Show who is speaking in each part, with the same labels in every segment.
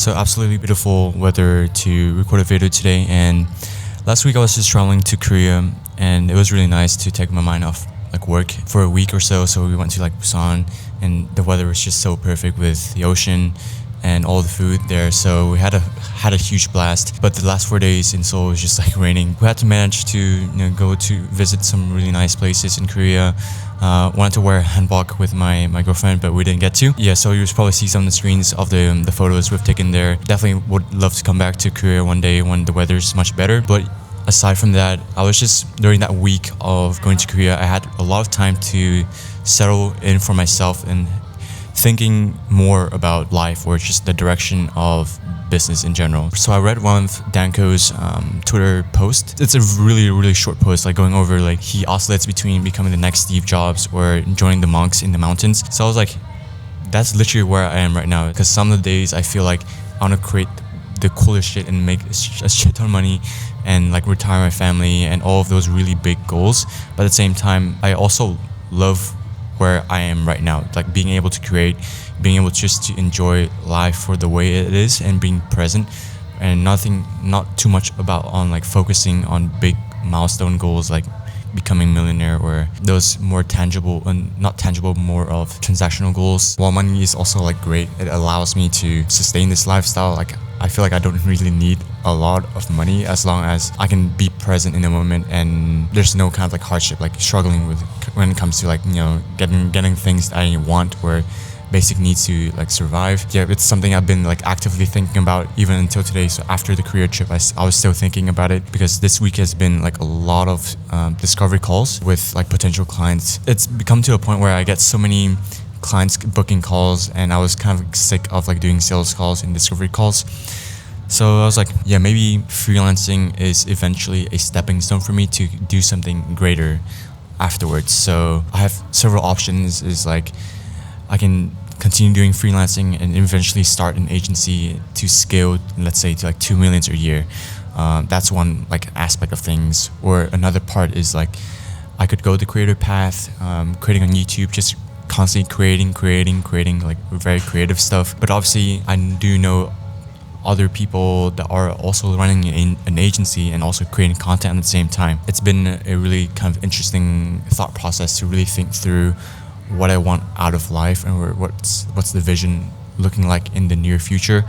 Speaker 1: So absolutely beautiful weather to record a video today. And last week I was just traveling to Korea, and it was really nice to take my mind off like work for a week or so. So we went to like Busan, and the weather was just so perfect with the ocean and all the food there. So we had a huge blast. But the last 4 days in Seoul was just like raining. We had to manage to go to visit some really nice places in Korea. Wanted to wear a hanbok with my girlfriend, but we didn't get to. Yeah, so you'll probably see some of the screens of the photos we've taken there. Definitely would love to come back to Korea one day when the weather's much better. But aside from that, I was just, during that week of going to Korea, I had a lot of time to settle in for myself and thinking more about life or just the direction of business in general. So I read one of Danko's Twitter post. It's a really short post, like going over like he oscillates between becoming the next Steve Jobs or joining the monks in the mountains. So I was like, that's literally where I am right now, because some of the days I feel like I want to create the coolest shit and make a shit ton of money and like retire my family and all of those really big goals. But at the same time, I also love where I am right now, like being able to create, being able just to enjoy life for the way it is and being present, and not too much about on like focusing on big milestone goals like becoming a millionaire or those more tangible and not tangible, more of transactional goals. While money is also like great, it allows me to sustain this lifestyle. Like I feel like I don't really need a lot of money as long as I can be present in the moment and there's no kind of like hardship, like struggling with when it comes to like getting things that I want or basic needs to like survive. Yeah, it's something I've been like actively thinking about even until today. So after the career trip, I was still thinking about it, because this week has been like a lot of discovery calls with like potential clients. It's become to a point where I get so many clients booking calls, and I was kind of sick of like doing sales calls and discovery calls. So I was like, yeah, maybe freelancing is eventually a stepping stone for me to do something greater afterwards. So I have several options. Is like I can continue doing freelancing and eventually start an agency to scale, let's say to like 2 million a year. That's one like aspect of things. Or another part is like I could go the creator path, creating on YouTube, just constantly creating like very creative stuff. But obviously I do know other people that are also running an agency and also creating content at the same time. It's been a really kind of interesting thought process to really think through what I want out of life and what's the vision looking like in the near future.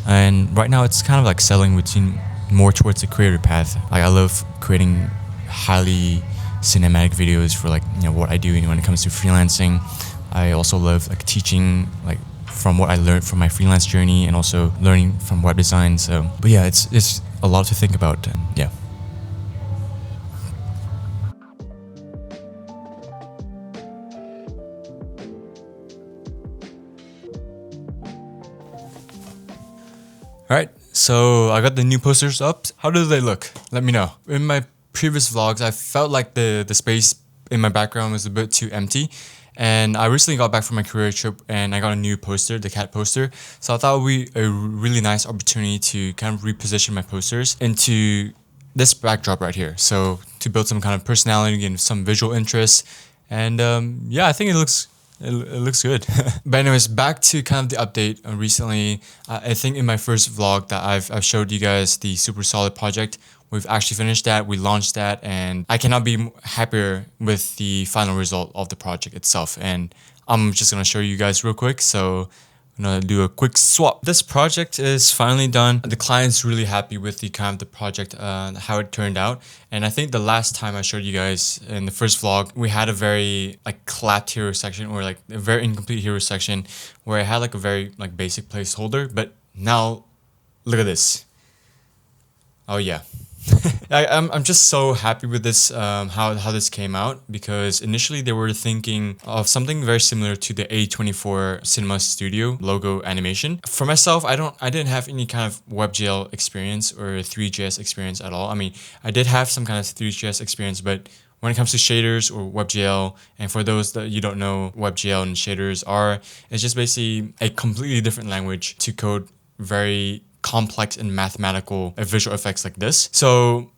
Speaker 1: And right now it's kind of like settling between more towards the creator path. Like I love creating highly cinematic videos for like what I do when it comes to freelancing. I also love like teaching, like from what I learned from my freelance journey and also learning from web design. So, but yeah, it's a lot to think about. Yeah. All right, so I got the new posters up. How do they look? Let me know. In my previous vlogs, I felt like the space in my background was a bit too empty. And I recently got back from my career trip and I got a new poster, the cat poster. So I thought it would be a really nice opportunity to kind of reposition my posters into this backdrop right here. So to build some kind of personality and some visual interest. And yeah, I think it looks good. But anyways, back to kind of the update. Recently, I think in my first vlog that I've showed you guys the Super Solid project. We've actually finished that, we launched that, and I cannot be happier with the final result of the project itself. And I'm just gonna show you guys real quick. So I'm gonna do a quick swap. This project is finally done. The client's really happy with the kind of the project, how it turned out. And I think the last time I showed you guys in the first vlog, we had a very like clapped hero section, or like a very incomplete hero section where I had like a very like basic placeholder. But now look at this. Oh yeah. I'm just so happy with this, how this came out, because initially they were thinking of something very similar to the A24 Cinema Studio logo animation. For myself, I didn't have any kind of WebGL experience or 3JS experience at all. I mean, I did have some kind of 3JS experience, but when it comes to shaders or WebGL, and for those that you don't know, WebGL and shaders it's just basically a completely different language to code very complex and mathematical visual effects like this. So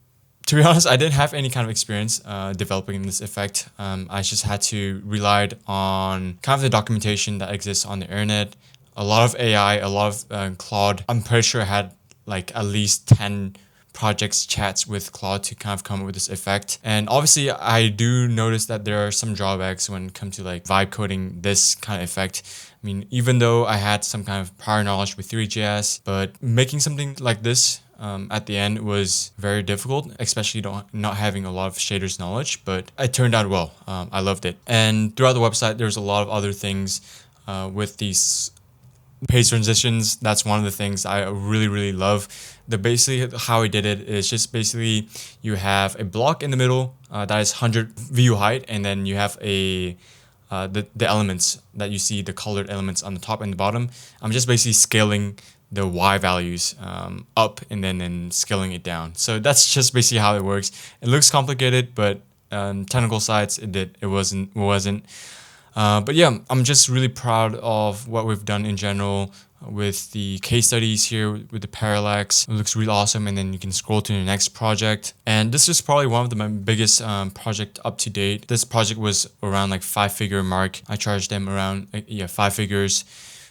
Speaker 1: to be honest, I didn't have any kind of experience developing this effect. I just had to rely on kind of the documentation that exists on the internet, a lot of AI, a lot of Claude. I'm pretty sure I had like at least 10 projects chats with Claude to kind of come up with this effect. And obviously I do notice that there are some drawbacks when it comes to like vibe coding this kind of effect. I mean, even though I had some kind of prior knowledge with 3JS, but making something like this at the end was very difficult, especially not having a lot of shaders knowledge, but it turned out well. I loved it. And throughout the website, there's a lot of other things with these page transitions. That's one of the things I really love. Basically how I did it is just basically you have a block in the middle that is 100 view height, and then you have the elements that you see, the colored elements on the top and the bottom. I'm just basically scaling the Y values up and then scaling it down. So that's just basically how it works. It looks complicated, but technical sides it wasn't. But yeah, I'm just really proud of what we've done in general with the case studies here with the parallax. It looks really awesome. And then you can scroll to the next project. And this is probably one of my biggest project up to date. This project was around like 5-figure mark. I charged them around 5 figures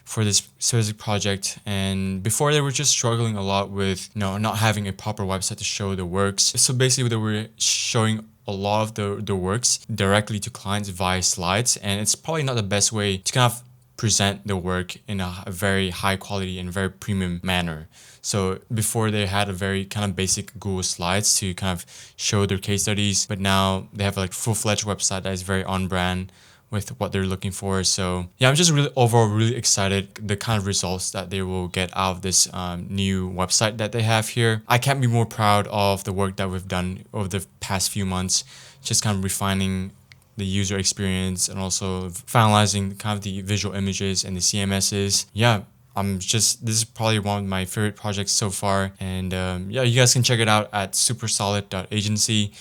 Speaker 1: for this specific project. And before, they were just struggling a lot with not having a proper website to show the works. So basically they were showing a lot of the works directly to clients via slides, and it's probably not the best way to kind of present the work in a very high quality and very premium manner. So before, they had a very kind of basic Google Slides to kind of show their case studies, but now they have like full-fledged website that is very on brand with what they're looking for. So yeah, I'm just overall really excited the kind of results that they will get out of this new website that they have here. I can't be more proud of the work that we've done over the past few months, just kind of refining the user experience and also finalizing kind of the visual images and the CMSs. Yeah, this is probably one of my favorite projects so far. And yeah, you guys can check it out at supersolid.agency.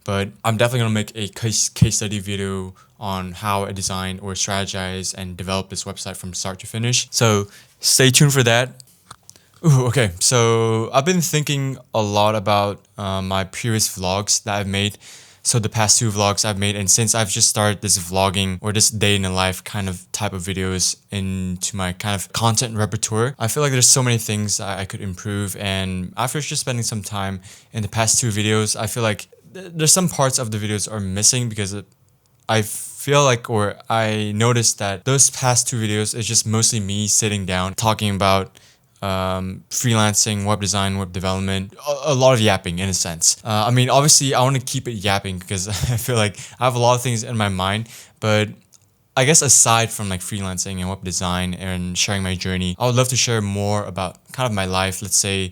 Speaker 1: But I'm definitely going to make a case study video on how I designed or strategize and develop this website from start to finish. So stay tuned for that. Ooh, okay, so I've been thinking a lot about my previous vlogs that I've made. So the past 2 vlogs I've made, and since I've just started this vlogging or this day in the life kind of type of videos into my kind of content repertoire, I feel like there's so many things I could improve. And after just spending some time in the past 2 videos, I feel like there's some parts of the videos are missing because I feel like, or I noticed that those past 2 videos is just mostly me sitting down talking about freelancing, web design, web development, a lot of yapping in a sense. I mean, obviously I want to keep it yapping because I feel like I have a lot of things in my mind, but I guess aside from like freelancing and web design and sharing my journey, I would love to share more about kind of my life. Let's say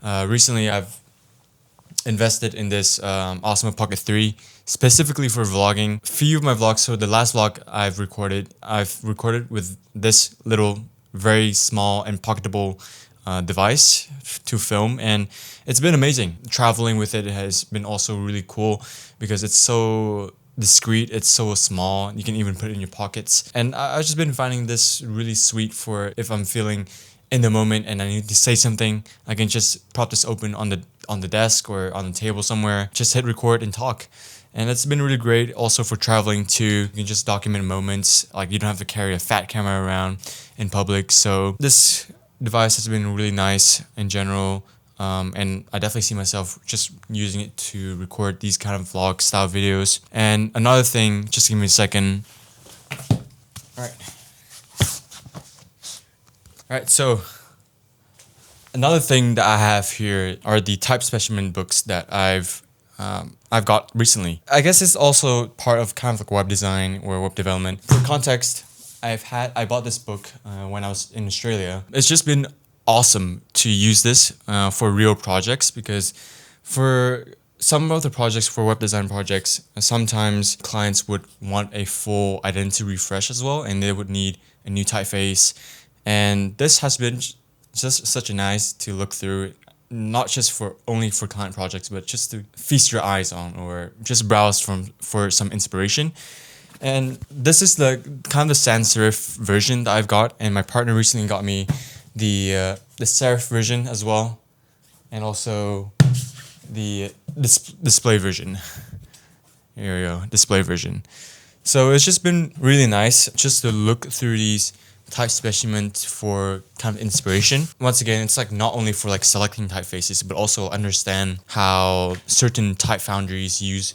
Speaker 1: recently I've invested in this Osmo Pocket 3 specifically for vlogging. A few of my vlogs, so the last vlog I've recorded with this little very small and pocketable device to film, and it's been amazing. Traveling with it has been also really cool because it's so discreet, it's so small, you can even put it in your pockets. And I've just been finding this really sweet for if I'm feeling in the moment and I need to say something, I can just prop this open on the desk or on the table somewhere, just hit record and talk. And it's been really great also for traveling too. You can just document moments, like you don't have to carry a fat camera around in public. So this device has been really nice in general. And I definitely see myself just using it to record these kind of vlog style videos. And another thing, just give me a second. All right, so another thing that I have here are the type specimen books that I've got recently. I guess it's also part of kind of like web design or web development. For context, I bought this book when I was in Australia. It's just been awesome to use this for real projects, because for some of the projects, for web design projects, sometimes clients would want a full identity refresh as well, and they would need a new typeface. And this has been just such a nice to look through, not just only for client projects, but just to feast your eyes on or just browse for some inspiration. And this is the kind of the sans serif version that I've got, and my partner recently got me the serif version as well, and also the display version. Here we go, display version. So it's just been really nice just to look through these type specimen for kind of inspiration. Once again, it's like not only for like selecting typefaces, but also understand how certain type foundries use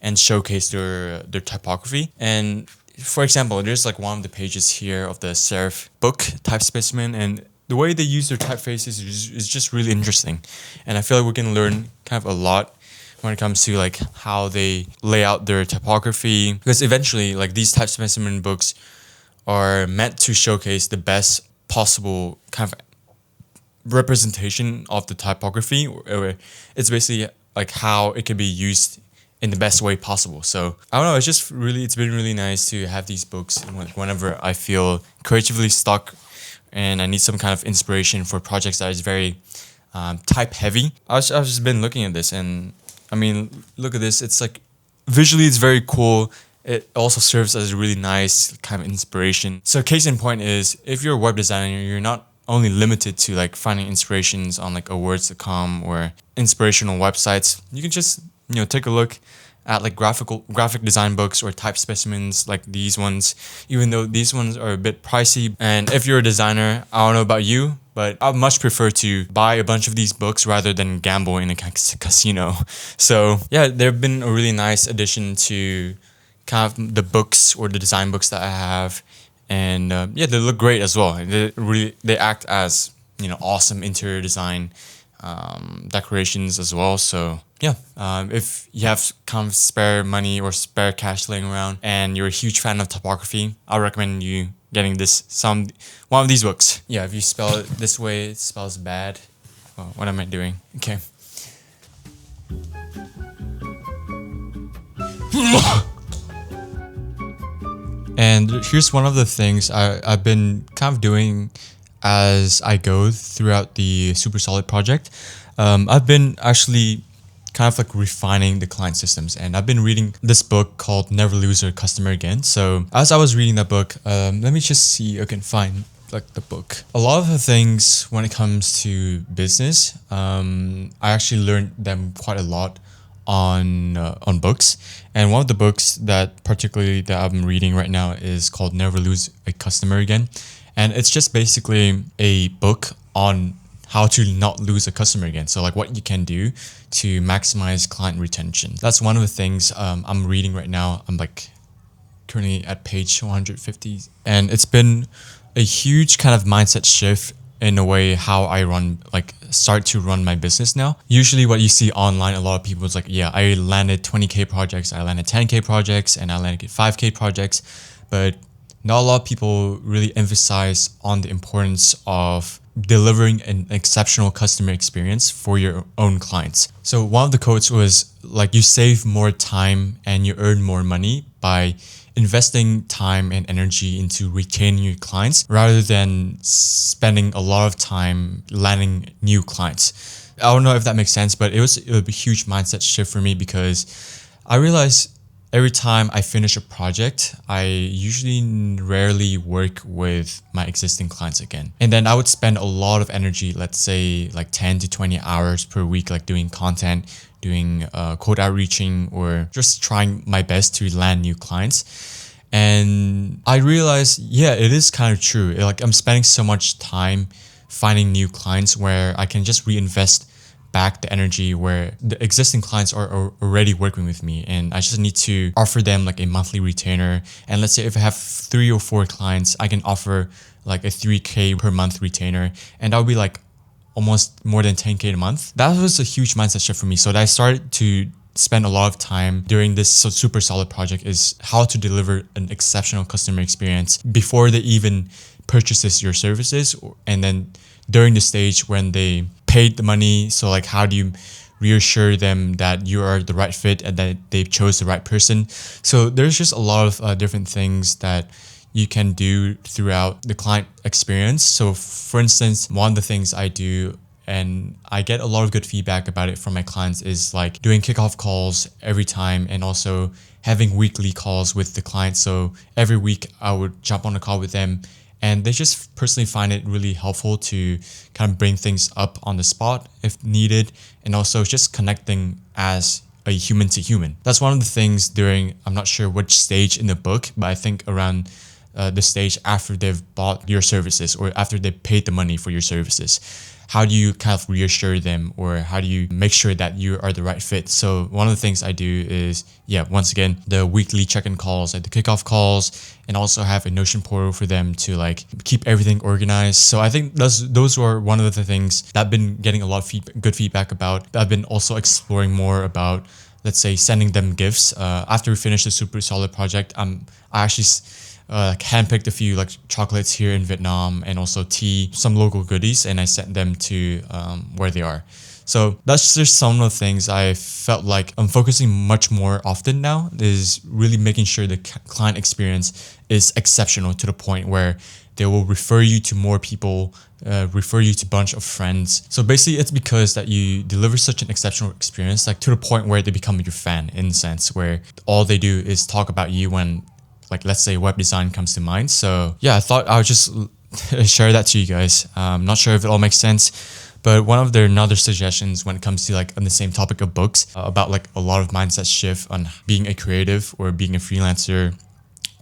Speaker 1: and showcase their typography. And for example, there's like one of the pages here of the serif book type specimen, and the way they use their typefaces is just really interesting. And I feel like we can learn kind of a lot when it comes to like how they lay out their typography, because eventually like these type specimen books are meant to showcase the best possible kind of representation of the typography, or it's basically like how it can be used in the best way possible. So I don't know, it's been really nice to have these books whenever I feel creatively stuck and I need some kind of inspiration for projects that is very type heavy. I've just been looking at this, and I mean, look at this. It's like visually it's very cool. It also serves as a really nice kind of inspiration. So case in point is, if you're a web designer, you're not only limited to like finding inspirations on like awards.com or inspirational websites. You can just, take a look at like graphic design books or type specimens like these ones, even though these ones are a bit pricey. And if you're a designer, I don't know about you, but I'd much prefer to buy a bunch of these books rather than gamble in a casino. So yeah, they've been a really nice addition to kind of the books or the design books that I have. And yeah, they look great as well. They act as awesome interior design decorations as well. So yeah, if you have kind of spare money or spare cash laying around and you're a huge fan of typography, I recommend you getting one of these books. Yeah, if you spell it this way, it spells bad. Well, what am I doing? Okay. And here's one of the things I've been kind of doing as I go throughout the Super Solid project. I've been actually kind of like refining the client systems, and I've been reading this book called Never Lose a Customer Again. So as I was reading that book, let me just see if I can find like the book. A lot of the things when it comes to business, I actually learned them quite a lot on books. And one of the books that I'm reading right now is called Never Lose a Customer Again. And it's just basically a book on how to not lose a customer again. So like what you can do to maximize client retention. That's one of the things I'm reading right now. I'm like currently at page 150. And it's been a huge kind of mindset shift in a way how I start to run my business now. Usually what you see online, a lot of people is like, yeah, I landed 20K projects, I landed 10K projects, and I landed 5K projects. But not a lot of people really emphasize on the importance of delivering an exceptional customer experience for your own clients. So one of the quotes was like, you save more time and you earn more money by investing time and energy into retaining your clients rather than spending a lot of time landing new clients. I don't know if that makes sense, but it was a huge mindset shift for me, because I realized every time I finish a project, I usually rarely work with my existing clients again. And then I would spend a lot of energy, let's say like 10 to 20 hours per week, like doing content, doing cold outreaching, or just trying my best to land new clients. And I realized, yeah, it is kind of true. Like I'm spending so much time finding new clients where I can just reinvest back the energy where the existing clients are already working with me, and I just need to offer them like a monthly retainer. And let's say if I have 3 or 4 clients, I can offer like a 3K per month retainer, and that would be like almost more than 10K a month. That was a huge mindset shift for me. So that I started to spend a lot of time during this Super Solid project is how to deliver an exceptional customer experience before they even purchases your services, and then during the stage when they paid the money. So like, how do you reassure them that you are the right fit and that they chose the right person? So there's just a lot of different things that you can do throughout the client experience. So for instance, one of the things I do, and I get a lot of good feedback about it from my clients, is like doing kickoff calls every time, and also having weekly calls with the clients. So every week I would jump on a call with them, and they just personally find it really helpful to kind of bring things up on the spot if needed, and also just connecting as a human to human. That's one of the things during, I'm not sure which stage in the book, but I think around the stage after they've bought your services or after they paid the money for your services? How do you kind of reassure them, or how do you make sure that you are the right fit? So one of the things I do is, once again, the weekly check-in calls, like the kickoff calls, and also have a Notion portal for them to like keep everything organized. So I think those were one of the things that I've been getting a lot of good feedback about. I've been also exploring more about, let's say, sending them gifts. After we finish the super solid project, I actually handpicked a few like chocolates here in Vietnam, and also tea, some local goodies, and I sent them to where they are. So that's just some of the things I felt like I'm focusing much more often now, is really making sure the client experience is exceptional to the point where they will refer you to more people, refer you to a bunch of friends. So basically it's because that you deliver such an exceptional experience, like to the point where they become your fan, in a sense, where all they do is talk about you when, like, let's say web design comes to mind. So yeah, I thought I would just share that to you guys. Not sure if it all makes sense, but one of their another suggestions when it comes to like on the same topic of books, about like a lot of mindset shift on being a creative or being a freelancer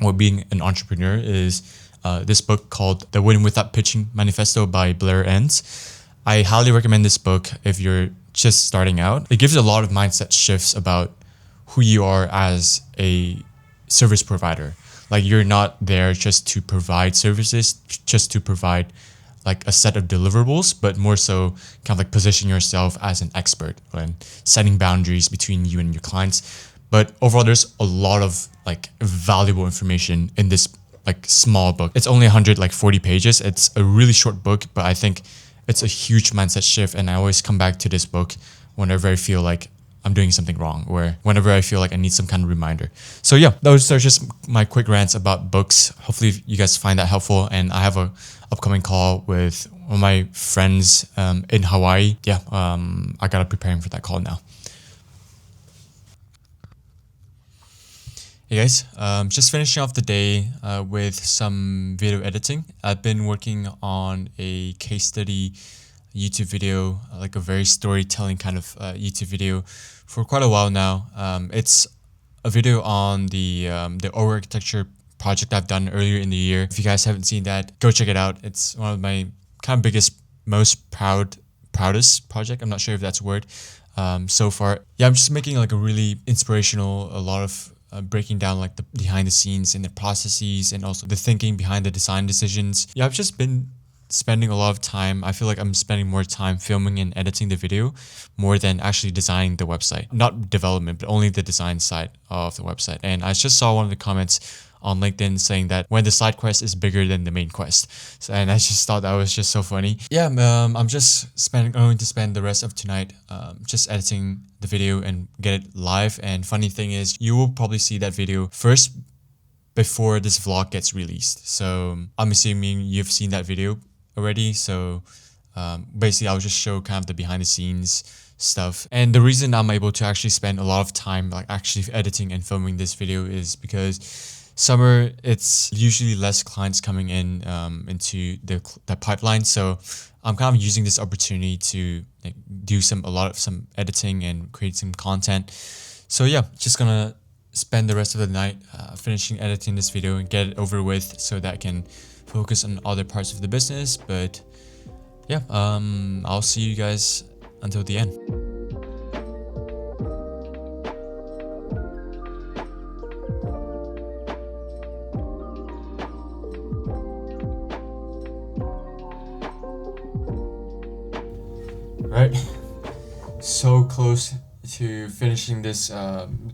Speaker 1: or being an entrepreneur, is this book called The Win Without Pitching Manifesto by Blair Enns. I highly recommend this book if you're just starting out. It gives a lot of mindset shifts about who you are as a service provider. Like, you're not there just to provide services, just to provide like a set of deliverables, but more so kind of like position yourself as an expert and setting boundaries between you and your clients. But overall, there's a lot of like valuable information in this like small book. It's only 140 pages. It's a really short book, but I think it's a huge mindset shift. And I always come back to this book whenever I feel like I'm doing something wrong, or whenever I feel like I need some kind of reminder. So yeah, those are just my quick rants about books. Hopefully you guys find that helpful. And I have a upcoming call with one of my friends in Hawaii. I gotta prepare for that call now. Hey guys, just finishing off the day with some video editing. I've been working on a case study YouTube video, like a very storytelling kind of YouTube video for quite a while now. It's a video on the architecture project I've done earlier in the year. If you guys haven't seen that, go check it out. It's one of my kind of biggest, most proudest project. I'm not sure if that's a word so far. Yeah, I'm just making like a really inspirational, a lot of breaking down like the behind the scenes and the processes and also the thinking behind the design decisions. Yeah, I've just been spending a lot of time. I feel like I'm spending more time filming and editing the video more than actually designing the website. Not development, but only the design side of the website. And I just saw one of the comments on LinkedIn saying that when the side quest is bigger than the main quest. And I just thought that was just so funny. Yeah, I'm just going to spend the rest of tonight just editing the video and get it live. And funny thing is, you will probably see that video first before this vlog gets released. So I'm assuming you've seen that video already. So basically I'll just show kind of the behind the scenes stuff. And the reason I'm able to actually spend a lot of time like actually editing and filming this video is because summer, it's usually less clients coming in into the pipeline. So I'm kind of using this opportunity to like do some editing and create some content. So yeah, just gonna spend the rest of the night finishing editing this video and get it over with so that I can focus on other parts of the business. But yeah, I'll see you guys until the end. Right, so close to finishing this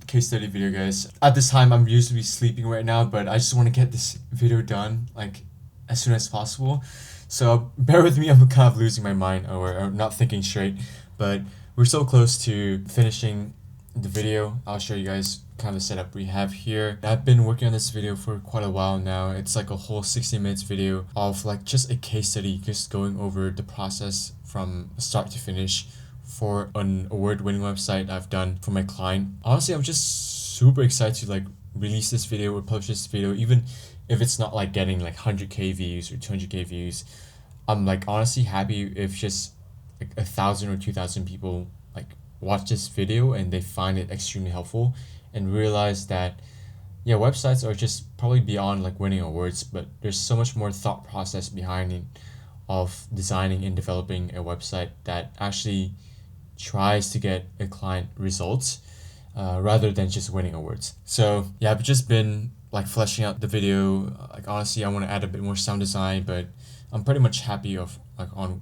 Speaker 1: case study video, guys. At this time, I'm usually sleeping right now, but I just want to get this video done like as soon as possible. So bear with me, I'm kind of losing my mind or not thinking straight, but we're so close to finishing the video. I'll show you guys kind of the setup we have here. I've been working on this video for quite a while now. It's like a whole 60 minutes video of like just a case study, just going over the process from start to finish for an award-winning website I've done for my client. Honestly, I'm just super excited to like release this video or publish this video, even if it's not like getting like 100k views or 200k views. I'm like honestly happy if just like 1,000 or 2,000 people like watch this video and they find it extremely helpful and realize that yeah, websites are just probably beyond like winning awards, but there's so much more thought process behind it of designing and developing a website that actually tries to get a client results rather than just winning awards. So yeah, I've just been like fleshing out the video. Like honestly, I want to add a bit more sound design, but I'm pretty much happy of like on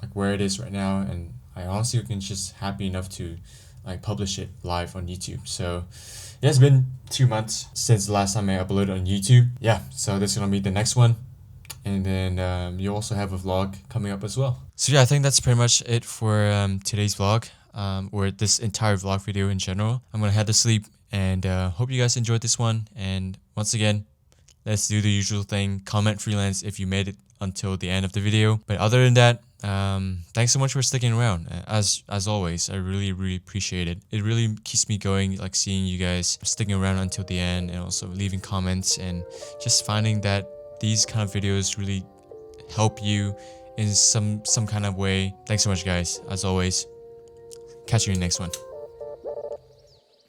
Speaker 1: like where it is right now, and I honestly can just happy enough to like publish it live on YouTube. So yeah, it's been 2 months since the last time I uploaded on YouTube. Yeah, so this is gonna be the next one, and then you also have a vlog coming up as well. So yeah, I think that's pretty much it for today's vlog, or this entire vlog video in general. I'm gonna head to sleep, and hope you guys enjoyed this one. And once again, let's do the usual thing. Comment freelance if you made it until the end of the video. But other than that, thanks so much for sticking around. As always, I really appreciate it. It really keeps me going, like seeing you guys sticking around until the end, and also leaving comments, and just finding that these kind of videos really help you in some kind of way. Thanks so much, guys. As always, catch you in the next one.